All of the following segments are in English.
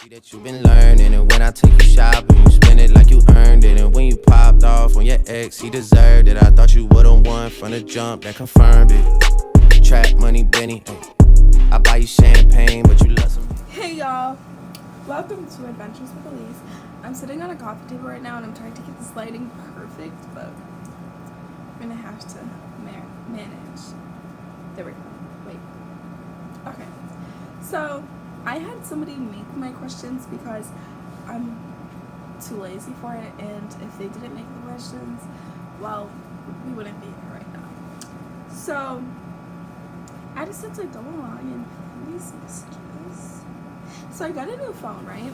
That you've been learning, and when I take you shopping, you spend it like you earned it. And when you popped off on your ex, he deserved it. I thought you would've won from the jump, that confirmed it. Trap money, Benny, I buy you champagne, but you love some. Hey y'all, welcome to Adventures with Elise. I'm sitting on a coffee table right now and I'm trying to get this lighting perfect, but I'm gonna have to manage. There we go. Wait. Okay. So I had somebody make my questions because I'm too lazy for it, and if they didn't make the questions, well, we wouldn't be here right now. So I decided to go along and these messages. So I got a new phone, right?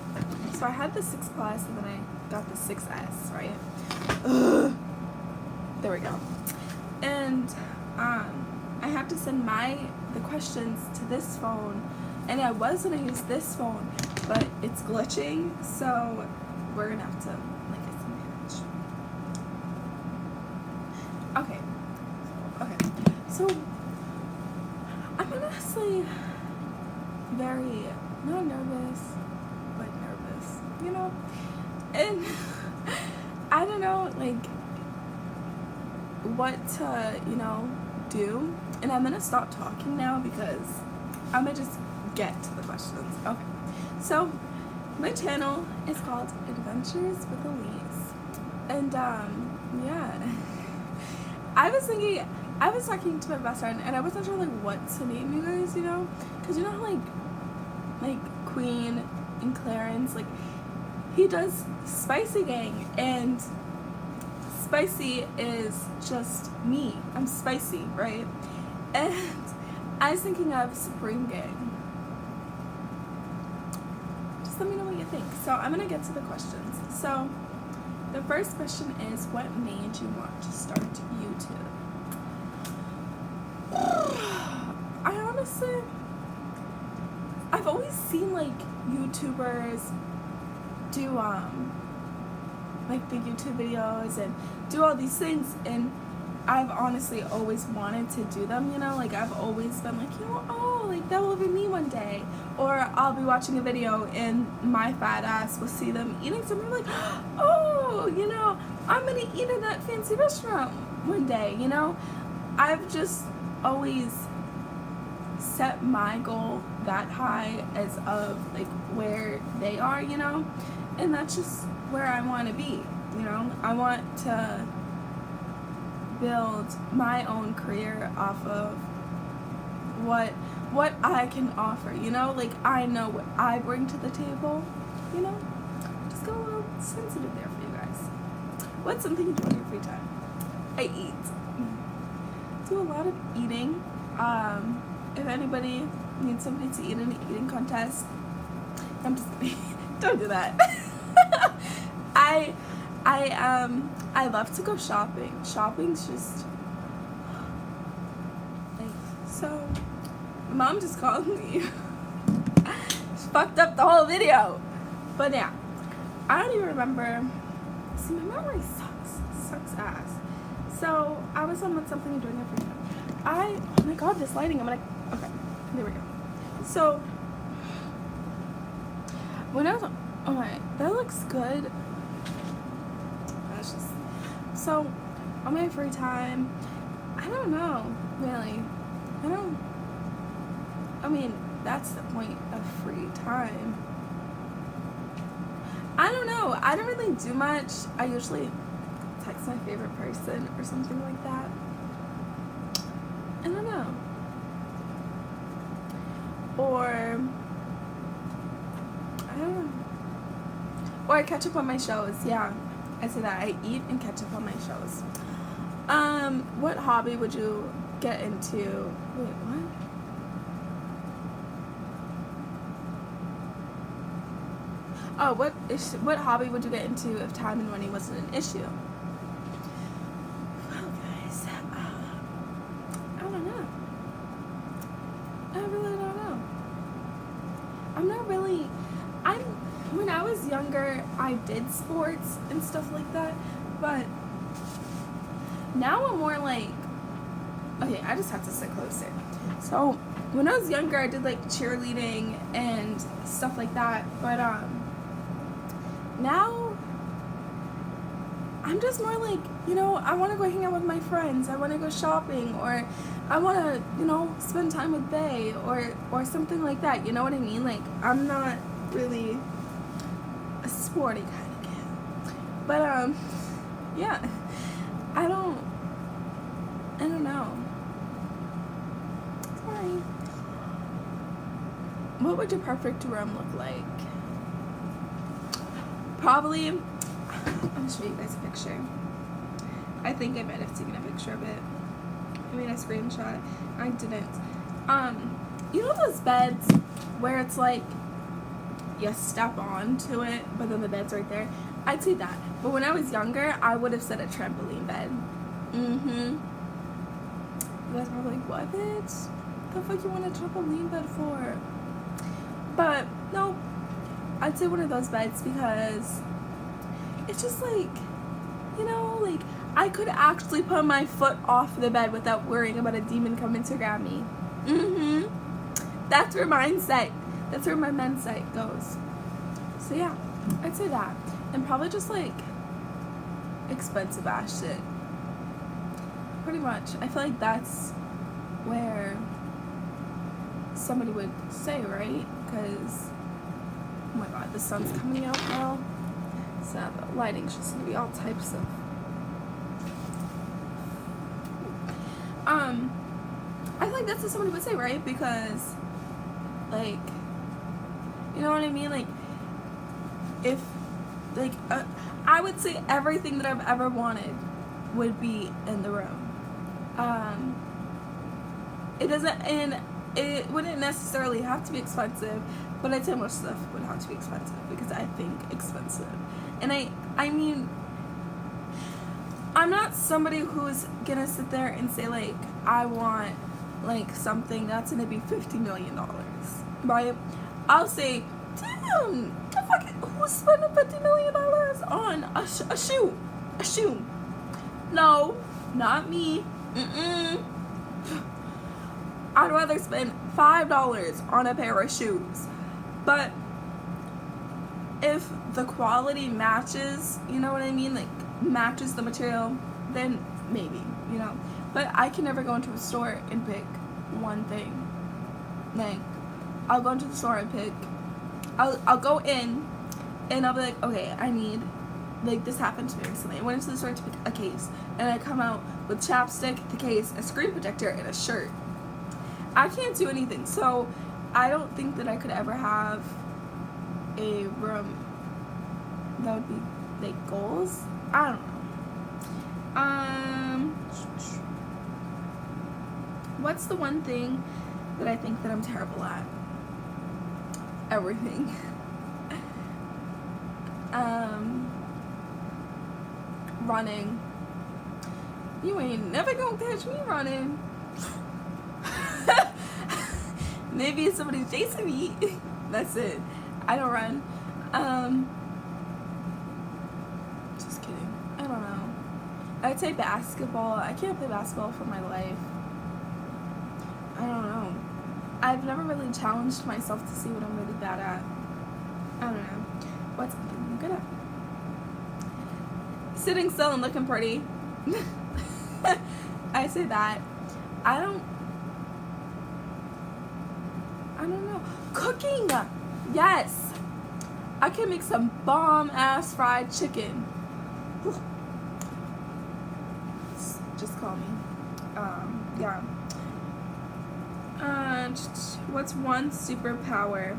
So I had the 6 Plus and then I got the 6S, right? Ugh. There we go. And I have to send the questions to this phone, and I was gonna use this phone, but it's glitching, so we're gonna have to get some manage. Okay. So I'm honestly very not nervous, but nervous, you know? And I don't know, what to, do. And I'm gonna stop talking now because I'm gonna just get to the questions. Okay. So, my channel is called Adventures with Elise. And, yeah. I was talking to my best friend, and I wasn't sure, what to name you guys, Because you know how, Queen and Clarence, he does Spicy Gang, and Spicy is just me. I'm spicy, right? And I was thinking of Supreme Gang. Just let me know what you think. So I'm gonna get to the questions. So the first question is, what made you want to start YouTube? I've always seen YouTubers do the YouTube videos and do all these things, and I've honestly always wanted to do them, I've always been that will be me one day. Or I'll be watching a video and my fat ass will see them eating something, I'm gonna eat in that fancy restaurant one day, I've just always set my goal that high as of where they are, and that's just where I want to be, I want to build my own career off of what I can offer, I know what I bring to the table, just got a little sensitive there for you guys. What's something you do in your free time? I eat. Do a lot of eating. If anybody needs somebody to eat in an eating contest, I'm just kidding. Don't do that. I love to go shopping. Shopping's just so. My mom just called me. She fucked up the whole video. But yeah, I don't even remember. See, my memory sucks ass. So I was on with something doing it for him. Oh my god, this lighting. Okay, there we go. So when I was that looks good. That's just so on my free time. I don't know, really. That's the point of free time. I don't know. I don't really do much. I usually text my favorite person or something like that. I don't know. Or I don't know. Or I catch up on my shows. Yeah, I say that. I eat and catch up on my shows. What hobby would you get into? Wait, what? Oh, what hobby would you get into if time and money wasn't an issue? Well, guys, I don't know. I really don't know. When I was younger, I did sports and stuff like that, but now I'm more Okay, I just have to sit closer. So when I was younger, I did like cheerleading and stuff like that. But now I'm just more like, you know, I want to go hang out with my friends. I want to go shopping, or I want to, you know, spend time with Bae, or something like that. You know what I mean? Like, I'm not really a sporty kind of kid. But yeah, I don't know. Sorry. What would your perfect room look like? Probably, I'll show you guys a picture. I think I might have taken a picture of it. I made a screenshot. I didn't. You know those beds where it's like you step onto it, but then the bed's right there? I'd say that. But when I was younger, I would have said a trampoline bed. You guys were like, what, bitch? The fuck you want a trampoline bed for? But no, I'd say one of those beds, because it's just like, you know, like, I could actually put my foot off the bed without worrying about a demon coming to grab me. That's where my mindset goes. So yeah, I'd say that. And probably just like expensive ass shit. Pretty much. I feel like that's where somebody would say, right? Because, oh my god, the sun's coming out now. So the lighting's just gonna be all types of. I feel like that's what somebody would say, right? Because, like, you know what I mean? Like, if, like, I would say everything that I've ever wanted would be in the room. It doesn't, and it wouldn't necessarily have to be expensive, but I'd say most stuff would have to be expensive, because I think expensive. And I mean, I'm not somebody who's gonna sit there and say, like, I want, like, something that's gonna be $50 million, right? I'll say, damn, who's spending $50 million on a shoe? A shoe? No, not me. I'd rather spend $5 on a pair of shoes. But if the quality matches, you know what I mean? Like, matches the material, then maybe, you know. But I can never go into a store and pick one thing. Like, I'll go into the store and pick, I'll go in and I'll be like, okay, I need, like, this happened to me recently. I went into the store to pick a case, and I come out with chapstick, the case, a screen protector, and a shirt. I can't do anything, so I don't think that I could ever have a room that would be, like, goals. I don't know. What's the one thing that I think that I'm terrible at? Everything. Running. You ain't never gonna catch me running. Maybe if somebody's chasing me. That's it. I don't run. Just kidding. I don't know. I'd say basketball. I can't play basketball for my life. I don't know. I've never really challenged myself to see what I'm really bad at. I don't know. What's something I'm good at? Sitting still and looking pretty. I say that. I don't know. Cooking! Yes! I can make some bomb-ass fried chicken. Just call me. Yeah. What's one superpower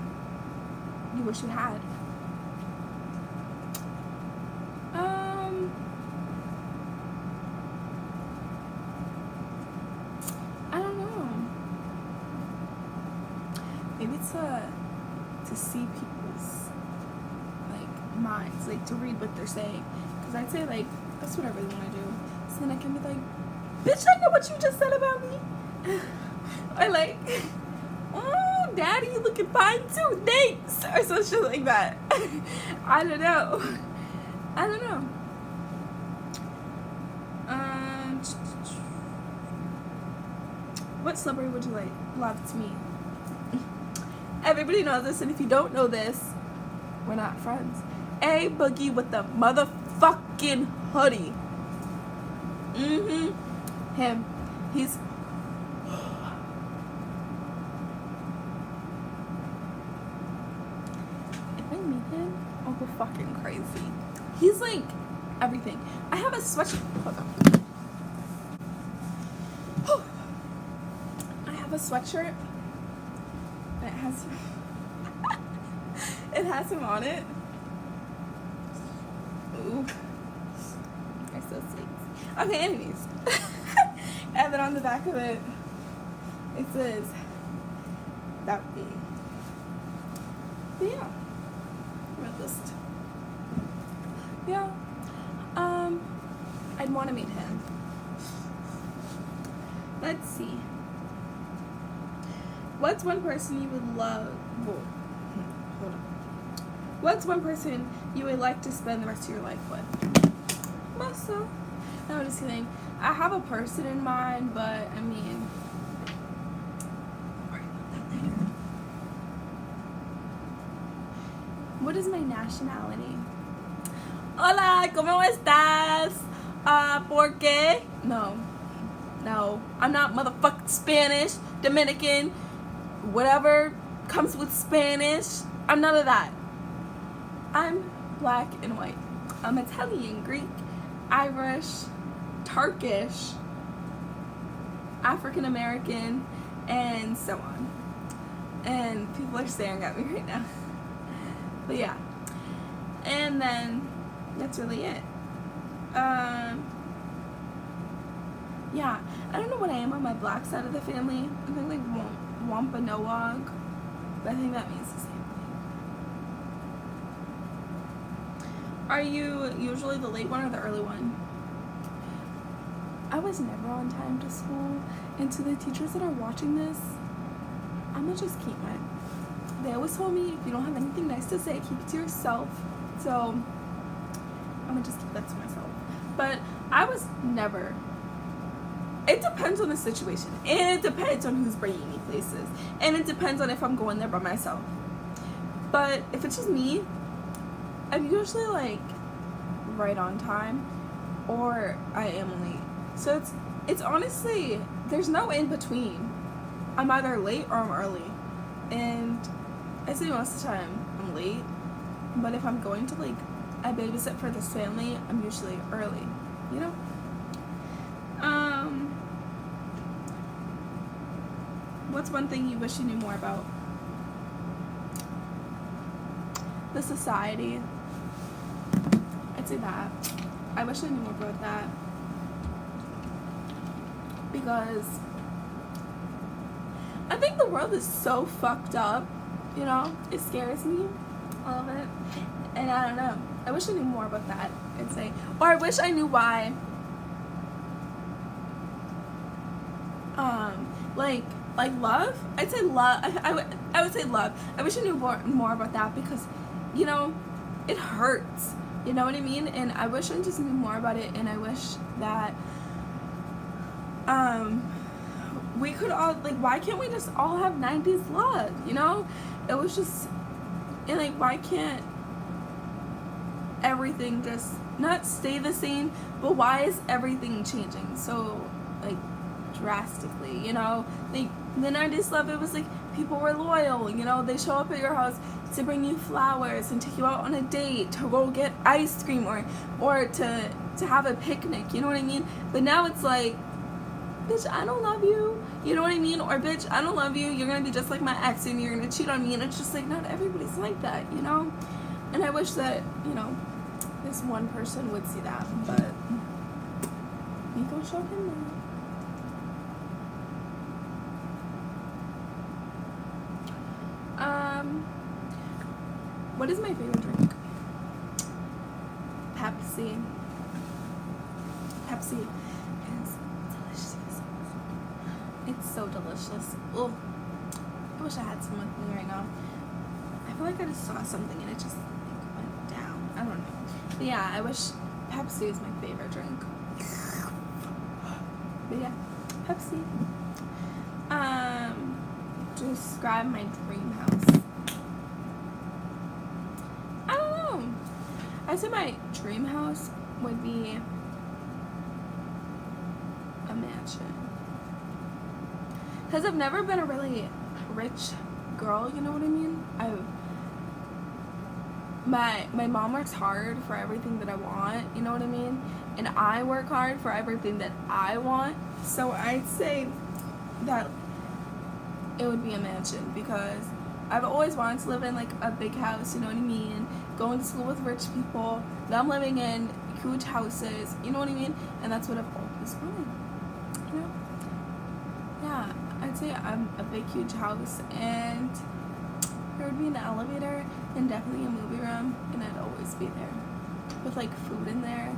you wish you had? I don't know. Maybe it's to see people's, like, minds, like, to read what they're saying. Because I'd say, like, that's what I really want to do. So then I can be like, bitch, I know what you just said about me. Or like, oh, daddy, you looking fine too, thanks, or some shit like that. I don't know. What celebrity would you like love to meet? Everybody knows this, and if you don't know this, we're not friends. A Boogie with the motherfucking hoodie. Him. He's... If I meet him, I'll go fucking crazy. He's like everything. I have a sweatshirt. Hold on. I have a sweatshirt that has it has him on it. Ooh. You're so sweet. Okay, anyways. And then on the back of it, it says that be. But yeah. Red list. Yeah. I'd want to meet him. Let's see. What's one person you would love? Whoa. Hold on. What's one person you would like to spend the rest of your life with? Myself. No, I'm just kidding. I have a person in mind, but I mean, what is my nationality? Hola, ¿cómo estás? ¿Por qué? No, I'm not motherfucking Spanish, Dominican, whatever comes with Spanish. I'm none of that. I'm black and white. I'm Italian, Greek, Irish, Turkish, African American, and so on. And people are staring at me right now. But yeah. And then that's really it. Yeah, I don't know what I am on my black side of the family. I think like Wampanoag, but I think that means the same thing. Are you usually the late one or the early one? I was never on time to school, and to the teachers that are watching this, I'm gonna just keep mine. They always told me if you don't have anything nice to say, keep it to yourself. So I'm gonna just keep that to myself. But I was never. It depends on the situation. It depends on who's bringing me places, and it depends on if I'm going there by myself. But if it's just me, I'm usually like right on time, or I am late. So it's honestly, there's no in between. I'm either late or I'm early, and I say most of the time I'm late. But if I'm going to like I babysit for this family, I'm usually early. You know. What's one thing you wish you knew more about? The society. I'd say that. I wish I knew more about that. Because I think the world is so fucked up, you know? It scares me, all of it. And I don't know. I wish I knew more about that, I'd say. Or I wish I knew why. Like love? I'd say love. I would say love. I wish I knew more about that because, you know, it hurts. You know what I mean? And I wish I just knew more about it, and I wish that we could all, like, why can't we just all have 90s love, you know? It was just, and like, why can't everything just not stay the same, but why is everything changing so, like, drastically, you know? Like, the 90s love, it was like, people were loyal, you know? They show up at your house to bring you flowers and take you out on a date, to go get ice cream, or to have a picnic, you know what I mean? But now it's like, bitch, I don't love you, you know what I mean? Or bitch, I don't love you, you're gonna be just like my ex and you're gonna cheat on me. And it's just like, not everybody's like that, you know? And I wish that, you know, this one person would see that, but you go show him that. What is my favorite drink? Pepsi. Pepsi is delicious. It's so delicious. Oh, I wish I had some with me right now. I feel like I just saw something and it just like, went down. I don't know. But yeah, I wish Pepsi is my favorite drink. But yeah, Pepsi. describe my dream house? I don't know. I'd say my dream house would be a mansion. Because I've never been a really rich girl, you know what I mean? My mom works hard for everything that I want, you know what I mean? And I work hard for everything that I want. So I'd say that it would be a mansion, because I've always wanted to live in like a big house, you know what I mean? Going to school with rich people, them living in huge houses, you know what I mean? And that's what I've always wanted, you know? Yeah, I'd say I'm a big huge house, and there would be an elevator and definitely a movie room, and I'd always be there with like food in there.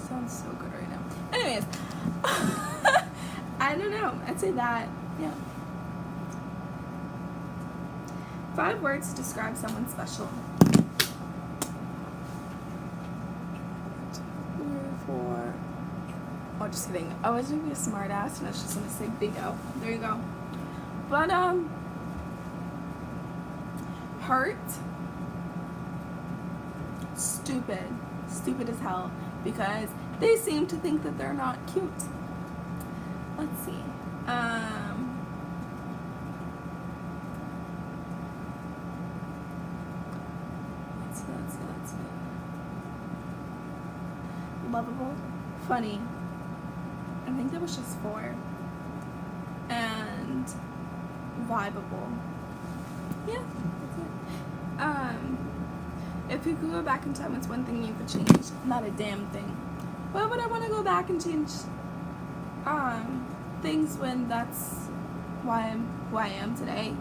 Sounds so good right now. Anyways, I don't know. I'd say that. Yeah. 5 words to describe someone special. 3, 4. Oh, just kidding. I was gonna be a smart ass and I was just gonna say big O. There you go. But hurt. Stupid as hell, because they seem to think that they're not cute. Let's see. Let's see. Lovable, funny. I think that was just 4. And vibeable. Yeah, that's it. If you could go back in time, what's one thing you could change? Not a damn thing. Why would I want to go back and change things when that's why I'm who I am today?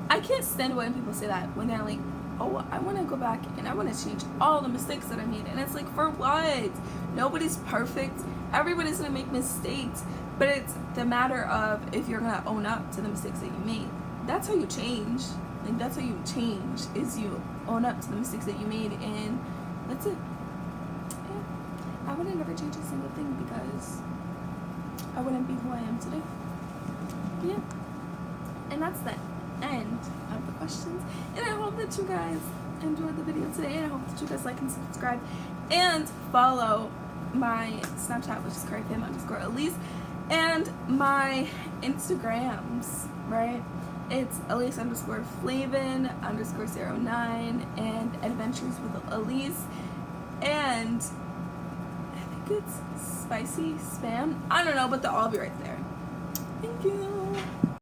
I can't stand when people say that, when they're like, oh, I want to go back and I want to change all the mistakes that I made. And it's like, for what? Nobody's perfect. Everybody's going to make mistakes. But it's the matter of if you're going to own up to the mistakes that you made. That's how you change. Like, that's how you change, is you own up to the mistakes that you made, and that's it. Yeah. I wouldn't never change a single thing, because I wouldn't be who I am today. Yeah. And that's the end of the questions. And I hope that you guys enjoyed the video today, and I hope that you guys like and subscribe and follow my Snapchat, which is CurryFam_Elise, and my Instagrams, right? It's Elise_Flavin_09 and Adventures with Elise, and I think it's Spicy Spam. I don't know, but they'll all be right there. Thank you.